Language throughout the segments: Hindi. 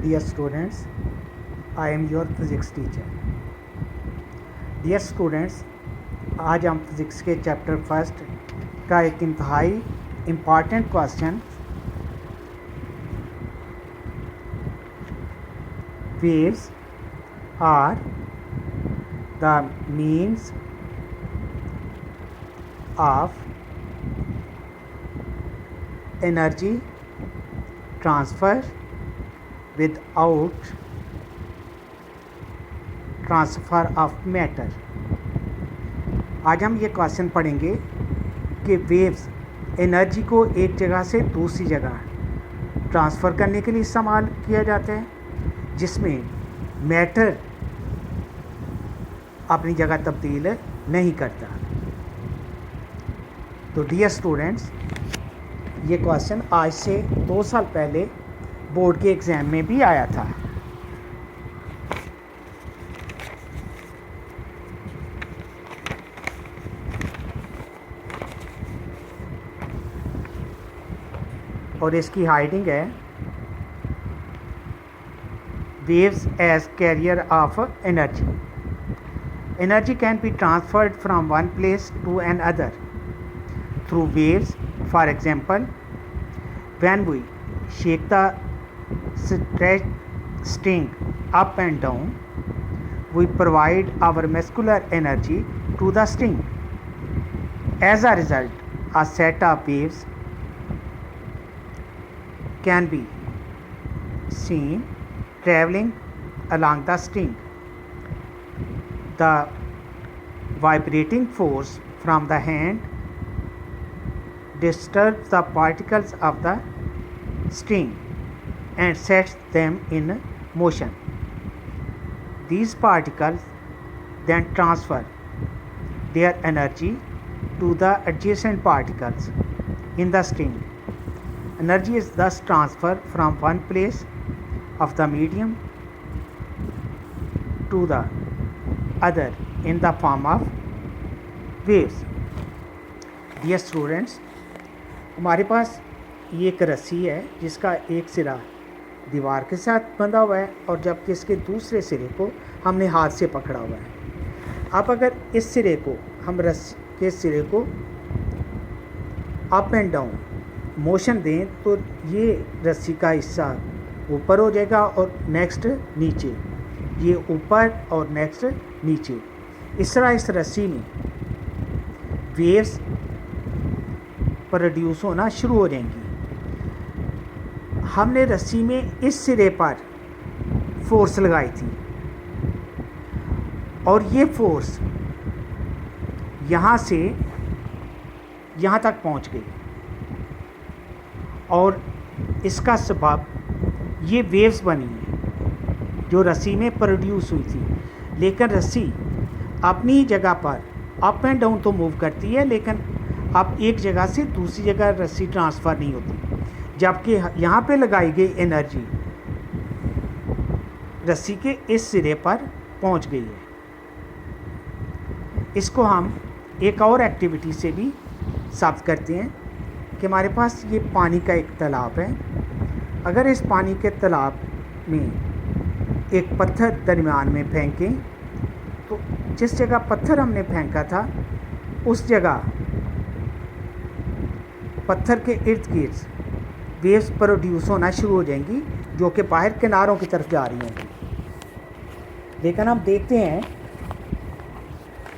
Dear students, I am your physics teacher. Dear students, आज हम फिज़िक्स के चैप्टर फर्स्ट का एक इंतहाई important question waves are the means of energy transfer without transfer of matter. आज हम ये क्वेश्चन पढ़ेंगे कि वेव्स एनर्जी को एक जगह से दूसरी जगह ट्रांसफ़र करने के लिए इस्तेमाल किया जाता है, जिसमें मैटर अपनी जगह तब्दील नहीं करता। तो डियर स्टूडेंट्स, ये क्वेश्चन आज से 2 साल पहले बोर्ड के एग्ज़ाम में भी आया था। और इसकी हाइडिंग है waves as carrier of energy. Energy can be transferred from one place to another through waves. For example, when we shake the string up and down, we provide our muscular energy to the string. As a result, a set of waves can be seen traveling along the string. The vibrating force from the hand disturbs the particles of the string and sets them in motion. These particles then transfer their energy to the adjacent particles in the string. Energy is thus transferred from one place of the medium to the other in the form of waves. Dear students, हमारे पास ये एक रस्सी है जिसका एक सिरा दीवार के साथ बंधा हुआ है और जबकि इसके दूसरे सिरे को हमने हाथ से पकड़ा हुआ है। अब अगर इस सिरे को हम रस्सी के सिरे को अप एंड डाउन मोशन दें तो ये रस्सी का हिस्सा ऊपर हो जाएगा और नेक्स्ट नीचे, ये ऊपर और नेक्स्ट नीचे। इस तरह इस रस्सी में वेव्स प्रोड्यूस होना शुरू हो जाएंगी। हमने रस्सी में इस सिरे पर फोर्स लगाई थी और ये फोर्स यहाँ से यहाँ तक पहुँच गई और इसका सबब ये वेव्स बनी है जो रस्सी में प्रोड्यूस हुई थी। लेकिन रस्सी अपनी जगह पर अप एंड डाउन तो मूव करती है, लेकिन अब एक जगह से दूसरी जगह रस्सी ट्रांसफ़र नहीं होती, जबकि यहाँ पे लगाई गई एनर्जी रस्सी के इस सिरे पर पहुँच गई है। इसको हम एक और एक्टिविटी से भी साबित करते हैं कि हमारे पास ये पानी का एक तालाब है। अगर इस पानी के तालाब में एक पत्थर दरमियान में फेंकें तो जिस जगह पत्थर हमने फेंका था उस जगह पत्थर के इर्द गिर्द वेव्स प्रोड्यूस होना शुरू हो जाएंगी जो कि बाहर किनारों की तरफ जा रही होंगी। लेकिन हम देखते हैं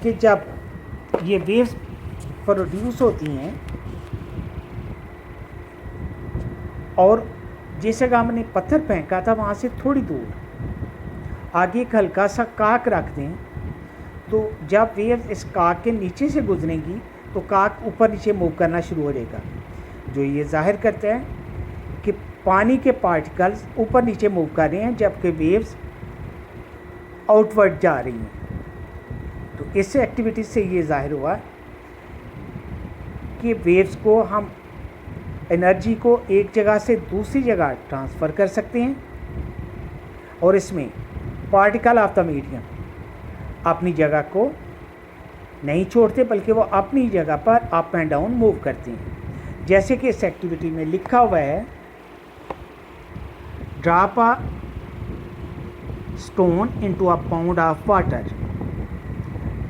कि जब ये वेव्स प्रोड्यूस होती हैं और जिस जगह हमने पत्थर फेंका था वहाँ से थोड़ी दूर आगे एक हल्का सा काक रख दें तो जब वेव्स इस काक के नीचे से गुजरेंगी तो काक ऊपर नीचे मूव करना शुरू हो जाएगा, जो ये जाहिर करता है कि पानी के पार्टिकल्स ऊपर नीचे मूव कर रहे हैं जबकि वेव्स आउटवर्ड जा रही हैं। तो इस एक्टिविटी से ये जाहिर हुआ कि वेव्स को हम एनर्जी को एक जगह से दूसरी जगह ट्रांसफ़र कर सकते हैं और इसमें पार्टिकल ऑफ द मीडियम अपनी जगह को नहीं छोड़ते बल्कि वो अपनी जगह पर अप एंड डाउन मूव करते हैं। जैसे कि इस एक्टिविटी में लिखा हुआ है, drop a stone into a pound of water.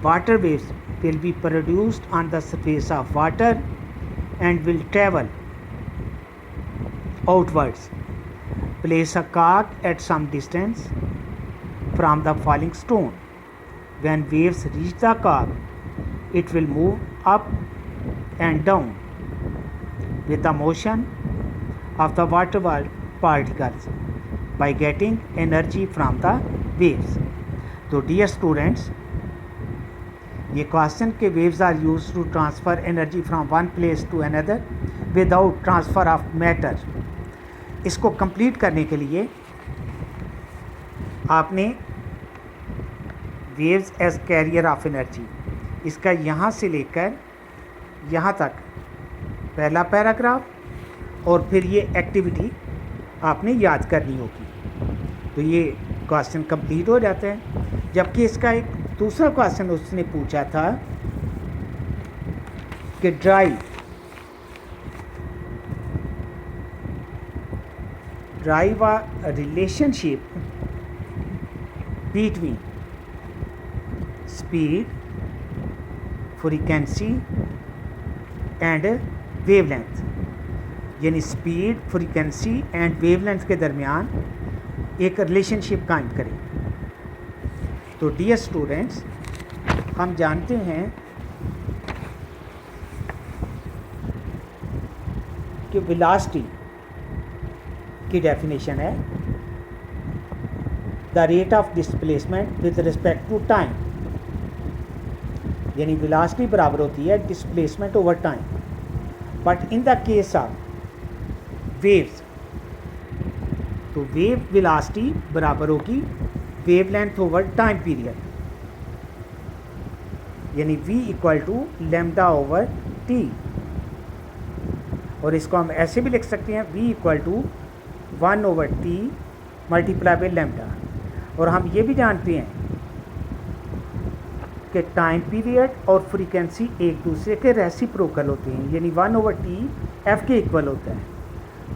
Water waves will be produced on the surface of water and will travel outwards. Place a cork at some distance from the falling stone. When waves reach the cork, it will move up and down with the motion of the water particles by getting energy from the waves. So dear students, ये क्वेश्चन के waves are use to transfer energy from one place to another without transfer of matter. इसको कंप्लीट करने के लिए आपने waves as carrier of energy, इसका यहाँ से लेकर यहाँ तक पहला पैराग्राफ और फिर ये एक्टिविटी आपने याद करनी होगी। तो ये क्वेश्चन कंप्लीट हो जाते हैं। जबकि इसका एक दूसरा क्वेश्चन उसने पूछा था कि drive a relationship between speed, frequency and wavelength, यानी स्पीड, फ्रीक्वेंसी एंड वेवलेंथ के दरमियान एक रिलेशनशिप कायम करें। तो डियर स्टूडेंट्स, हम जानते हैं कि वेलोसिटी की डेफिनेशन है the rate of displacement with respect to time, यानी वेलोसिटी बराबर होती है displacement over time. But in the case of waves, तो वेव वेलोसिटी बराबर होगी वेवलेंथ ओवर टाइम पीरियड, यानी v equal to lambda over T. और इसको हम ऐसे भी लिख सकते हैं v equal to 1 over T multiply by lambda. और हम ये भी जानते हैं कि टाइम पीरियड और फ्रीक्वेंसी एक दूसरे के रेसिप्रोकल होते हैं, यानी 1 ओवर टी एफ के इक्वल होता है।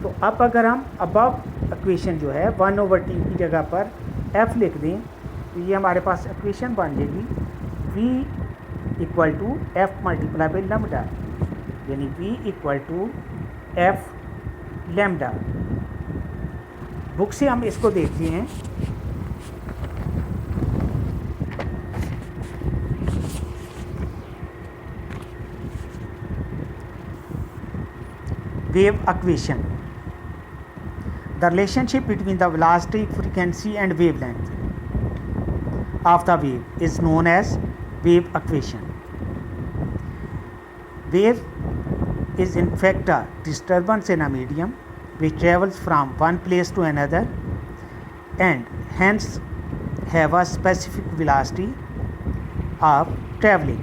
तो अब अगर हम अबव इक्वेशन जो है 1 ओवर टी की जगह पर f लिख दें तो ये हमारे पास इक्वेशन बन जाएगी v equal to F multiply by lambda, यानी v equal to F lambda. Book से हम इसको देखते हैं। Wave equation, the relationship between the velocity, frequency and wavelength of the wave is known as wave equation. Wave is in fact a disturbance in a medium which travels from one place to another and hence have a specific velocity of traveling.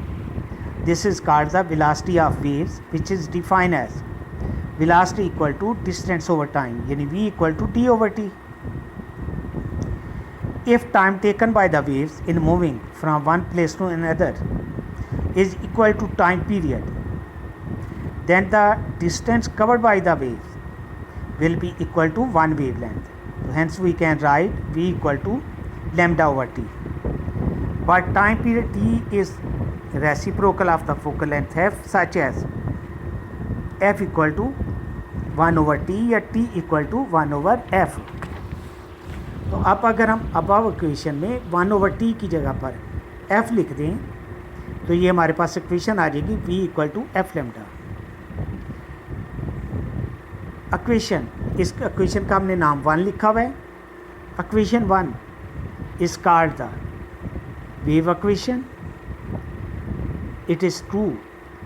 This is called the velocity of waves, which is defined as velocity equal to distance over time, यानी v equal to d over t. If time taken by the waves in moving from one place to another is equal to time period, then the distance covered by the waves will be equal to one wavelength. So hence we can write v equal to lambda over t. But time period t is reciprocal of the focal length f, such as f equal to 1 over T या t equal to 1 over f। तो अब अगर हम अबव इक्वेशन में 1 ओवर टी की जगह पर f लिख दें तो ये हमारे पास इक्वेशन आ जाएगी v equal to F lambda. Equation, इस इक्वेशन का हमने नाम 1 लिखा हुआ है। Equation 1 is called the wave equation. It is true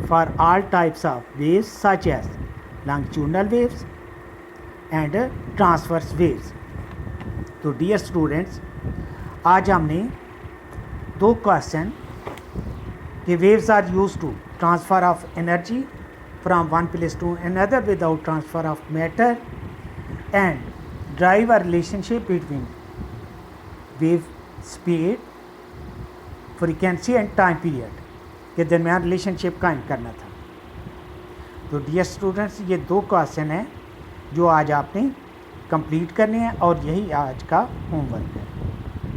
for all types of waves such as longitudinal waves and transverse waves. तो dear students, आज हमने दो क्वेश्चन कि waves are used to transfer of energy from one place to another without transfer of matter and drive a relationship between wave speed, frequency and time period के दरमियान रिलेशनशिप कायम करना था। तो डियर स्टूडेंट्स, ये दो क्वेश्चन हैं जो आज आपने कंप्लीट करने हैं और यही आज का होमवर्क है।